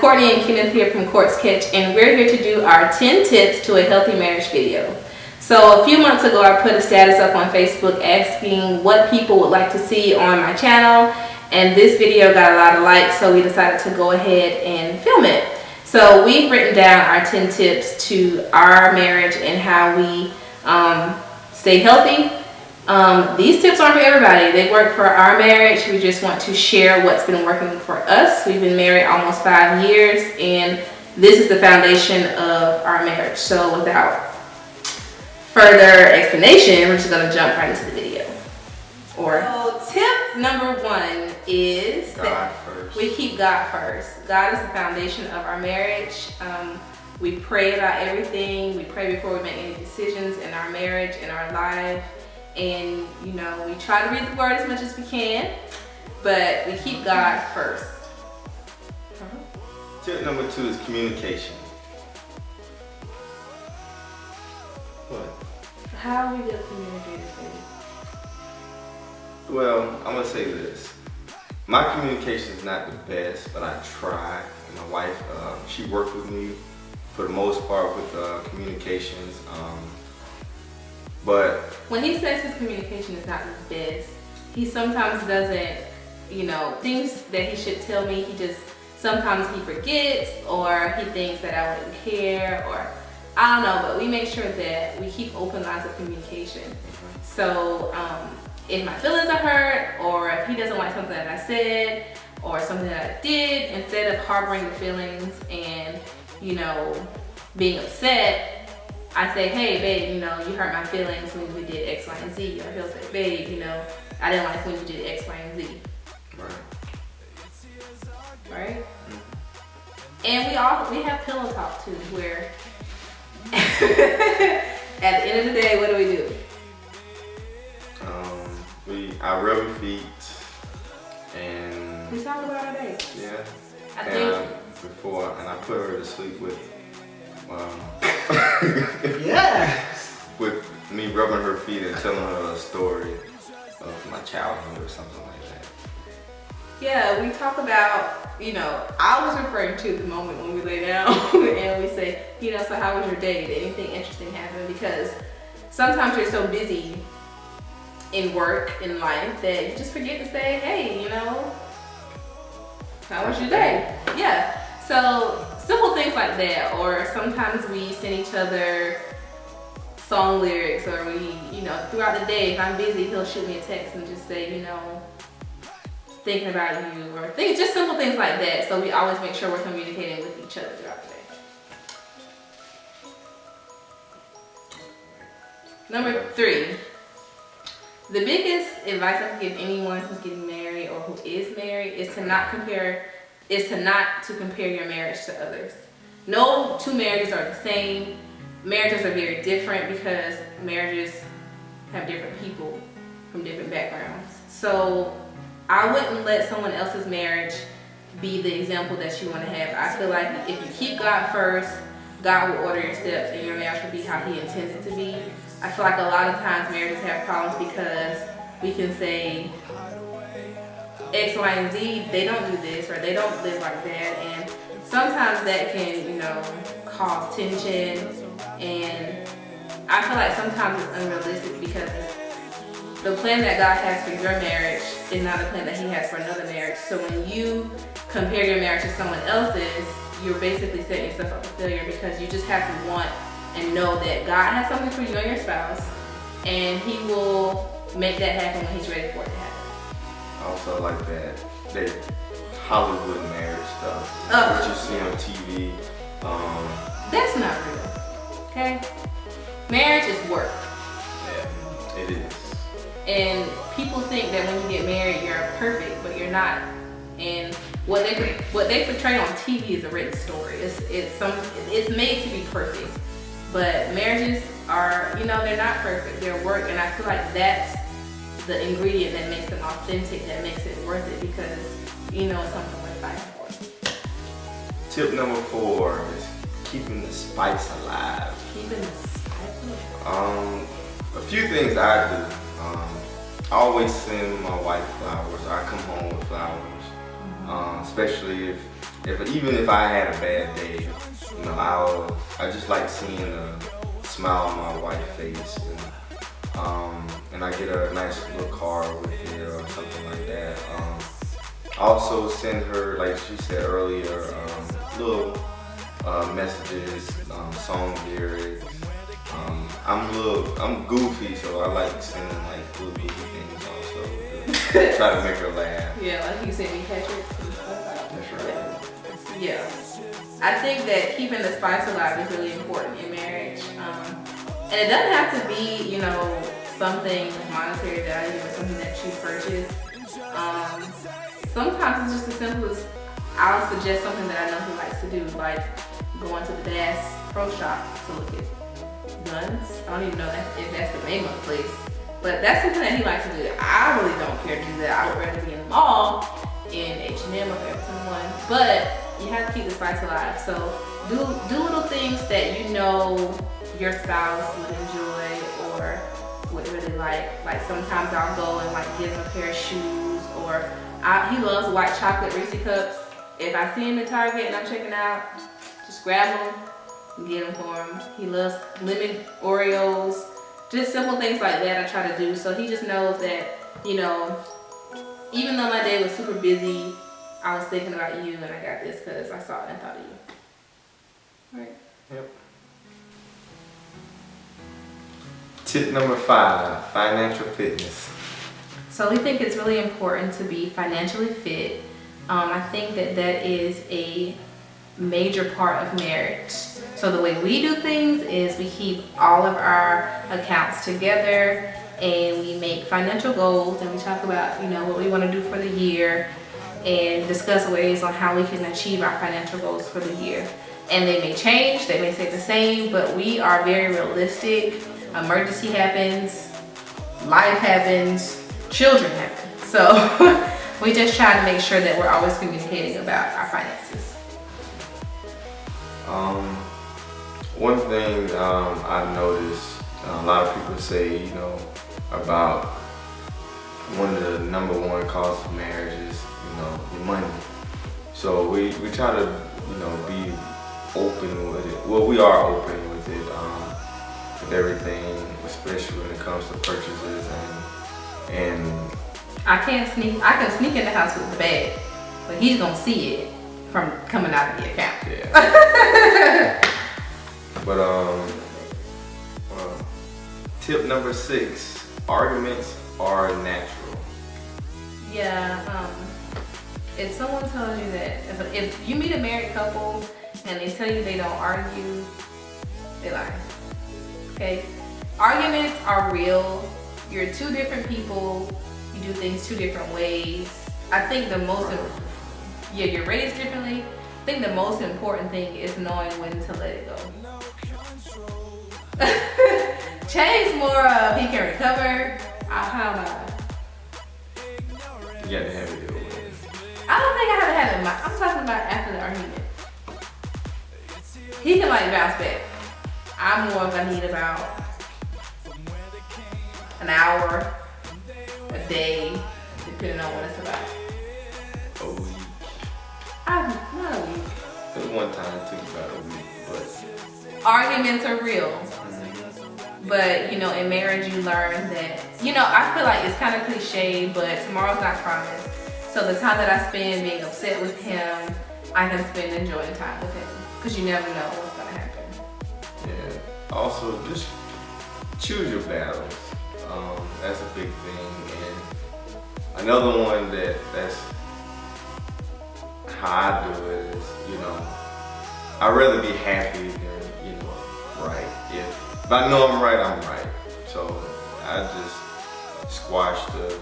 Courtney and Kenneth here from Court Sketch, and we're here to do our 10 tips to a healthy marriage video. So a few months ago, I put a status up on Facebook asking what people would like to see on my channel, and this video got a lot of likes, so we decided to go ahead and film it. So we've written down our 10 tips to our marriage and how we stay healthy. These tips aren't for everybody. They work for our marriage. We just want to share what's been working for us. We've been married almost 5 years, and this is the foundation of our marriage. So without further explanation, we're just going to jump right into the video. So tip number 1 is that we keep God first. God is the foundation of our marriage. We pray about everything. We pray before we make any decisions in our marriage, in our life. And, you know, we try to read the word as much as we can, but we keep God first. Tip number 2 is communication. What? How are we good communicators, baby? Well, I'm going to say this. My communication is not the best, but I try. And my wife, she worked with me for the most part with communications. But when he says his communication is not the best, he sometimes doesn't, you know, things that he should tell me, sometimes he forgets, or he thinks that I wouldn't care, or I don't know, but we make sure that we keep open lines of communication. So if my feelings are hurt, or if he doesn't like something that I said, or something that I did, instead of harboring the feelings and, you know, being upset, I say, hey, babe, you know, you hurt my feelings when we did X, Y, and Z. Or he'll say, babe, you know, I didn't like when you did X, Y, and Z. Right? Mm-hmm. And we have pillow talk too, where at the end of the day, what do we do? I rub her feet and we talk about our day. Yeah. And I put her to sleep with yes. with me rubbing her feet and telling her a story of my childhood or something like that. Yeah, we talk about, you know, I was referring to the moment when we lay down and we say, you know, so how was your day? Did anything interesting happen? Because sometimes you're so busy in work, in life, that you just forget to say, hey, you know, how was your day? Yeah. So simple things like that, or sometimes we send each other song lyrics, or we, you know, throughout the day, if I'm busy, he'll shoot me a text and just say, you know, thinking about you, or just simple things like that. So we always make sure we're communicating with each other throughout the day. Number 3, the biggest advice I can give anyone who's getting married or who is married is to not compare your marriage to others. No two marriages are the same. Marriages are very different because marriages have different people from different backgrounds. So I wouldn't let someone else's marriage be the example that you want to have. I feel like if you keep God first, God will order your steps and your marriage will be how he intends it to be. I feel like a lot of times marriages have problems because we can say X, Y, and Z, they don't do this, or they don't live like that, and sometimes that can, you know, cause tension, and I feel like sometimes it's unrealistic because the plan that God has for your marriage is not the plan that he has for another marriage. So when you compare your marriage to someone else's, you're basically setting yourself up for failure, because you just have to want and know that God has something for you and your spouse, and he will make that happen when he's ready for it to happen. Also like that Hollywood marriage stuff, what you see on TV. That's not real, okay? Marriage is work. Yeah, it is. And people think that when you get married, you're perfect, but you're not. And what they portray on TV is a written story. It's made to be perfect. But marriages are, you know, they're not perfect. They're work, and I feel like that's the ingredient that makes them authentic, that makes it worth it, because, you know, it's something worth fighting for. Tip number 4 is keeping the spice alive. Keeping the spice alive? A few things I do. I always send my wife flowers. I come home with flowers, especially if even if I had a bad day, you know, I just like seeing a smile on my wife's face, and I get a nice little card with it or something like that. I also send her, like she said earlier, little messages, song lyrics. I'm goofy, so I like sending like little goofy things also to try to make her laugh. Yeah, like you sent me Patrick. That's right. Yeah. I think that keeping the spice alive is really important in marriage. And it doesn't have to be, you know, something monetary value or something that you purchase. Sometimes it's just as simple as I'll suggest something that I know he likes to do, like going to the Bass Pro Shop to look at guns. I don't even know if that's the name of the place, but that's something that he likes to do. I really don't care to do that. I would rather be in the mall, in H&M or someone, but you have to keep the spice alive. So do little things that you know your spouse would enjoy or would really like. Like sometimes I'll go and like give him a pair of shoes, or he loves white chocolate Reese cups. If I see him at Target and I'm checking out, just grab them and get them for him. He loves lemon Oreos, just simple things like that I try to do. So he just knows that, you know, even though my day was super busy, I was thinking about you and I got this because I saw it and thought of you. Right? Yep. Tip number 5, financial fitness. So we think it's really important to be financially fit. I think that is a major part of marriage. So the way we do things is we keep all of our accounts together and we make financial goals and we talk about, you know, what we want to do for the year and discuss ways on how we can achieve our financial goals for the year. And they may change, they may stay the same, but we are very realistic. Emergency happens, life happens, children happen. So we just try to make sure that we're always communicating about our finances. One thing I've noticed, a lot of people say, you know, about one of the number one causes of marriage is, you know, your money. So we try to, you know, be open with it. Well, we are open with it, with everything, especially when it comes to purchases and I can sneak in the house with the bag, but he's gonna see it from coming out of the account. Yeah. But tip number 6, arguments are natural. Yeah. If someone tells you that, if you meet a married couple and they tell you they don't argue, they lie. Okay. Arguments are real. You're two different people. You do things two different ways. I think you're raised differently. I think the most important thing is knowing when to let it go. Change more of he can recover. How am I? You gotta have it your way. I don't think I haven't had it. I'm talking about after the argument. He can like bounce back. I'm more gonna need about an hour, a day, depending on what it's about. A week. Not a week. At one time it took about a week, but Arguments are real. But, you know, in marriage you learn that, you know, I feel like it's kind of cliche, but tomorrow's not promised. So the time that I spend being upset with him, I can spend enjoying time with him. Because you never know what's going to happen. yeah. Also, just choose your battles. That's a big thing. And another one that's how I do it is, you know, I'd rather be happy than, you know, right. If I know I'm right, I'm right. So I just squash the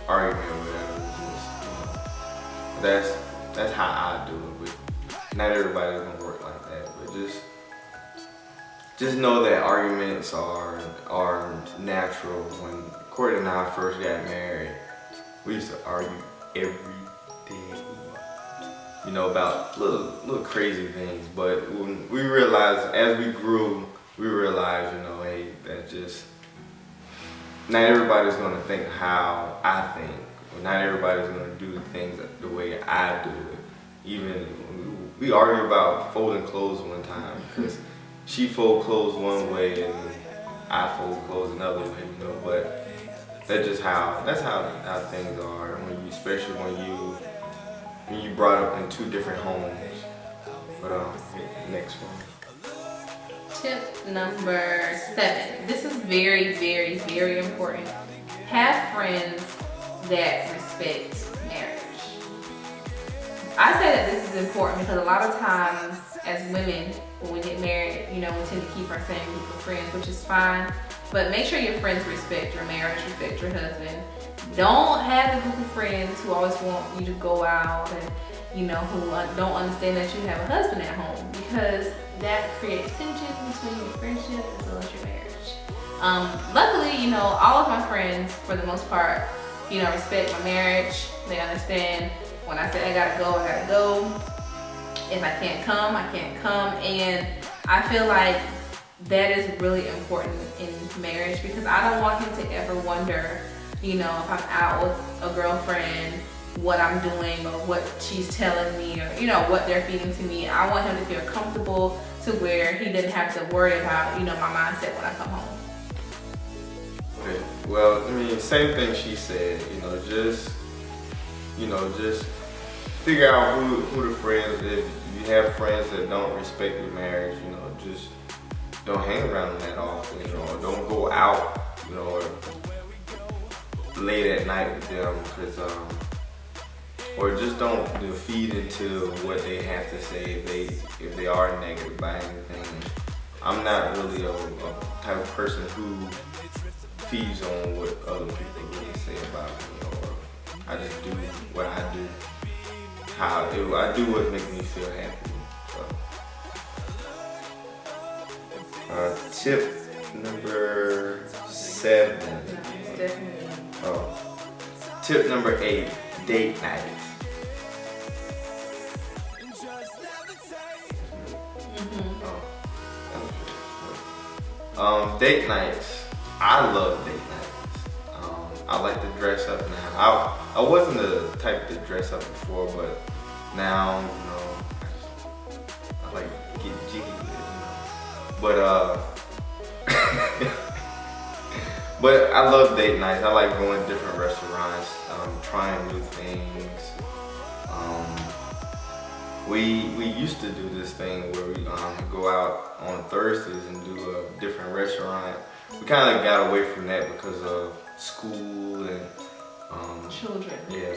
argument or whatever. Just, you know, that's how I do it. But not everybody's gonna work like that. But just know that arguments are natural. When Courtney and I first got married, we used to argue every day. You know, about little crazy things. But when we realized, as we grew, we realized, you know, hey, that just, not everybody's gonna think how I think. Or not everybody's gonna do things the way I do it. Even we argued about folding clothes one time because she fold clothes one way and I fold clothes another way, you know. But that's how things are. Especially when you brought up in two different homes. But next one. Tip number 7. This is very, very, very important. Have friends that respect marriage. I say that this is important because a lot of times as women, when we get married, you know, we tend to keep our same group of friends, which is fine. But make sure your friends respect your marriage, respect your husband. Don't have a group of friends who always want you to go out and, you know, who don't understand that you have a husband at home, because that creates tension between your friendship as well as your marriage. Luckily, you know, all of my friends, for the most part, you know, respect my marriage. They understand when I say I gotta go, I gotta go. If I can't come, I can't come. And I feel like that is really important in marriage, because I don't want him to ever wonder, you know, if I'm out with a girlfriend, what I'm doing or what she's telling me, or, you know, what they're feeding to me. I want him to feel comfortable to where he didn't have to worry about, you know, my mindset when I come home. Okay. Well, I mean, same thing she said, you know, just figure out who the friends, if you have friends that don't respect your marriage, you know, just don't hang around them that often, you know, or don't go out, you know, or late at night with them, because, or just don't feed into what they have to say if they are negative by anything. I'm not really a type of person who feeds on what other people really say about me, or I just do what I do. I do what makes me feel happy. So. Tip number 7. Definitely. Oh. Tip number 8, date night. Date nights. I love date nights. I like to dress up now. I wasn't the type to dress up before, but now, you know, I like to get jiggy with it, you know. But I love date nights. I like going to different restaurants, trying new things. We used to do this thing where we go out on Thursdays and do a different restaurant. We kind of got away from that because of school and children. Yeah.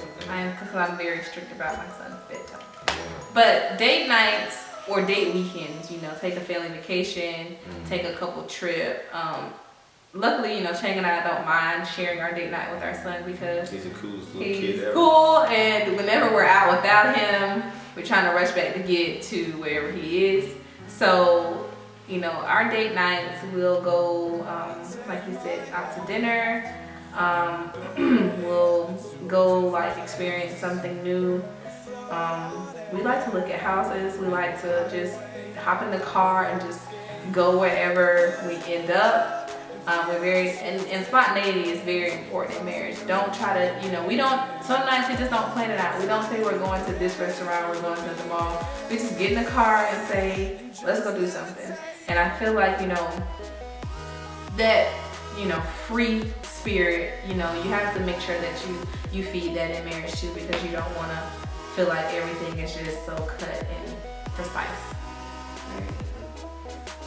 Because I'm very strict about my son's bedtime. Yeah. But date nights or date weekends, you know, take a family vacation, take a couple trip. Luckily, you know, Chang and I don't mind sharing our date night with our son because he's the coolest little he's kid ever. cool, and whenever we're out without him, we're trying to rush back to get to wherever he is. So, you know, our date nights, we'll go, like you said, out to dinner. We'll go like experience something new. We like to look at houses. We like to just hop in the car and just go wherever we end up. We're very, and spontaneity is very important in marriage. Don't try to, you know, some nights we just don't plan it out. We don't say we're going to this restaurant, we're going to the mall. We just get in the car and say, let's go do something. And I feel like, you know, that, you know, free spirit, you know, you have to make sure that you feed that in marriage too, because you don't want to feel like everything is just so cut and precise.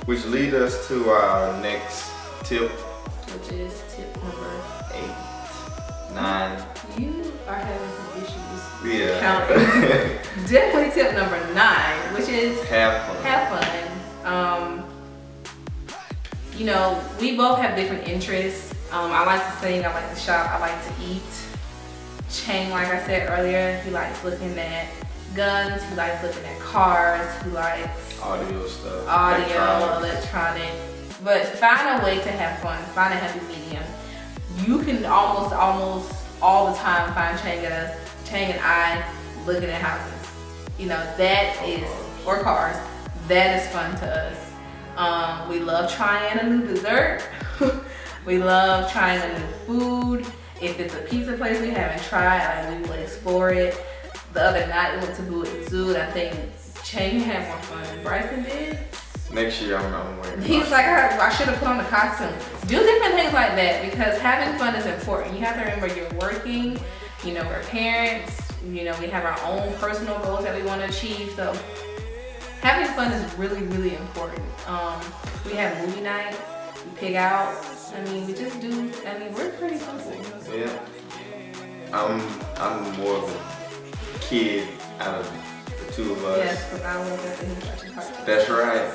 Which leads us to our next tip, which is tip number 8, 9. You are having some issues. Yeah. Counting. Definitely tip number 9, which is have fun. You know, we both have different interests. I like to sing, I like to shop, I like to eat. Chang, like I said earlier, he likes looking at guns, he likes looking at cars, he likes audio stuff, electronic. But find a way to have fun, find a happy medium. You can almost all the time find Chang and I looking at houses. You know, that is, or cars, that is fun to us. We love trying a new dessert. We love trying a new food. If it's a pizza place we haven't tried, we will explore it. The other night we went to Zoo. I think Shane had more fun than Bryson did. Next year I'm wearing. He was like, I should have put on the costume. Do different things like that because having fun is important. You have to remember you're working, you know, we're parents, you know, we have our own personal goals that we want to achieve. So having fun is really, really important. We have movie night, we pig out. I mean, we just do, I mean, we're pretty simple. Yeah. I'm more of a kid out of the two of us. Yes, because I love that Inukshuk part. That's right.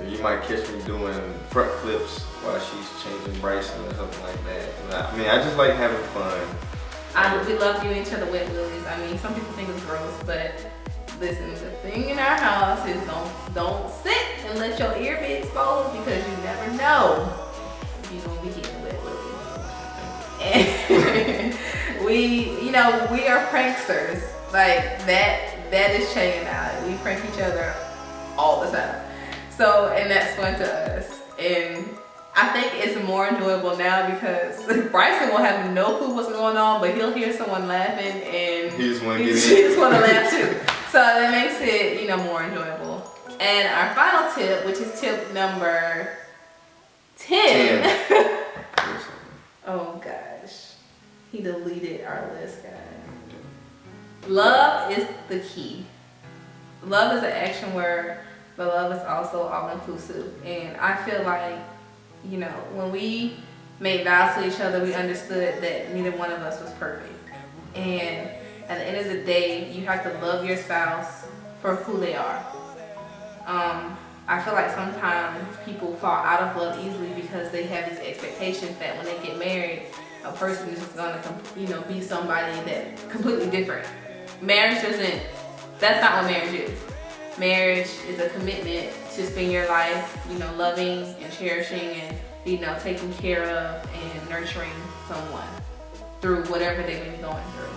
You might catch me doing front flips while she's changing Bryson or something like that. I mean, I just like having fun. We love giving each other wet willies. I mean, some people think it's gross, but listen, the thing in our house is don't sit and let your ear be exposed because you never know if you're gonna be getting wet willies. And we are pranksters. Like that is Shay and I. We prank each other all the time. So, and that's fun to us. And I think it's more enjoyable now because Bryson will have no clue what's going on, but he'll hear someone laughing and he just want to laugh too. So that makes it, you know, more enjoyable. And our final tip, which is tip number 10. Oh gosh, he deleted our list, guys. Love is the key. Love is an action word, but love is also all-inclusive. And I feel like, you know, when we made vows to each other, we understood that neither one of us was perfect. And at the end of the day, you have to love your spouse for who they are. I feel like sometimes people fall out of love easily because they have these expectations that when they get married, a person is just gonna, you know, be somebody that's completely different. Marriage doesn't, that's not what marriage is. Marriage is a commitment to spend your life, you know, loving and cherishing and, you know, taking care of and nurturing someone through whatever they may be going through.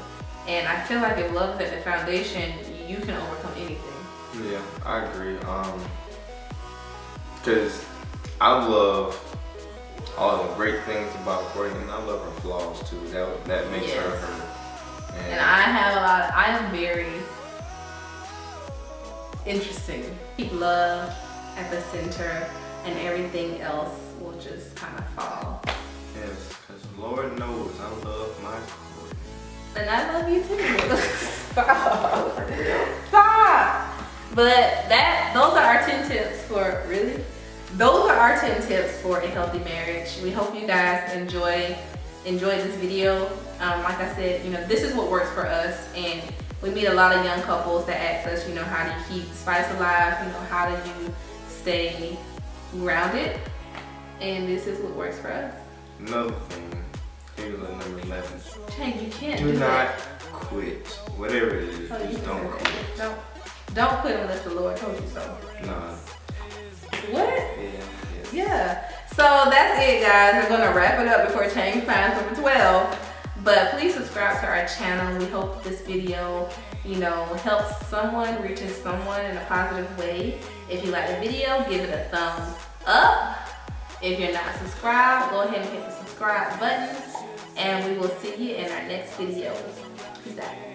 And I feel like if love is at the foundation, you can overcome anything. Yeah, I agree. Because I love all the great things about Courtney, and I love her flaws too. That makes her her. And I am very interesting. Keep love at the center and everything else will just kind of fall. Yes, because Lord knows I love my Courtney. And I love you too. Stop. Stop. But those are our 10 tips for, those are our 10 tips for a healthy marriage. We hope you guys enjoyed this video. Like I said, you know, this is what works for us, and we meet a lot of young couples that ask us, you know, how do you keep spice alive? You know, how do you stay grounded? And this is what works for us. Another thing, here's number 11. Change, you can't do not quit. Whatever it is, just don't quit. Don't quit unless the Lord told you so. Nah. What? Yeah. So that's it, guys. We're gonna wrap it up before Change finds number 12. But please subscribe to our channel. We hope this video, you know, helps someone, reaches someone in a positive way. If you like the video, give it a thumbs up. If you're not subscribed, go ahead and hit the subscribe button. And we will see you in our next video. Peace out.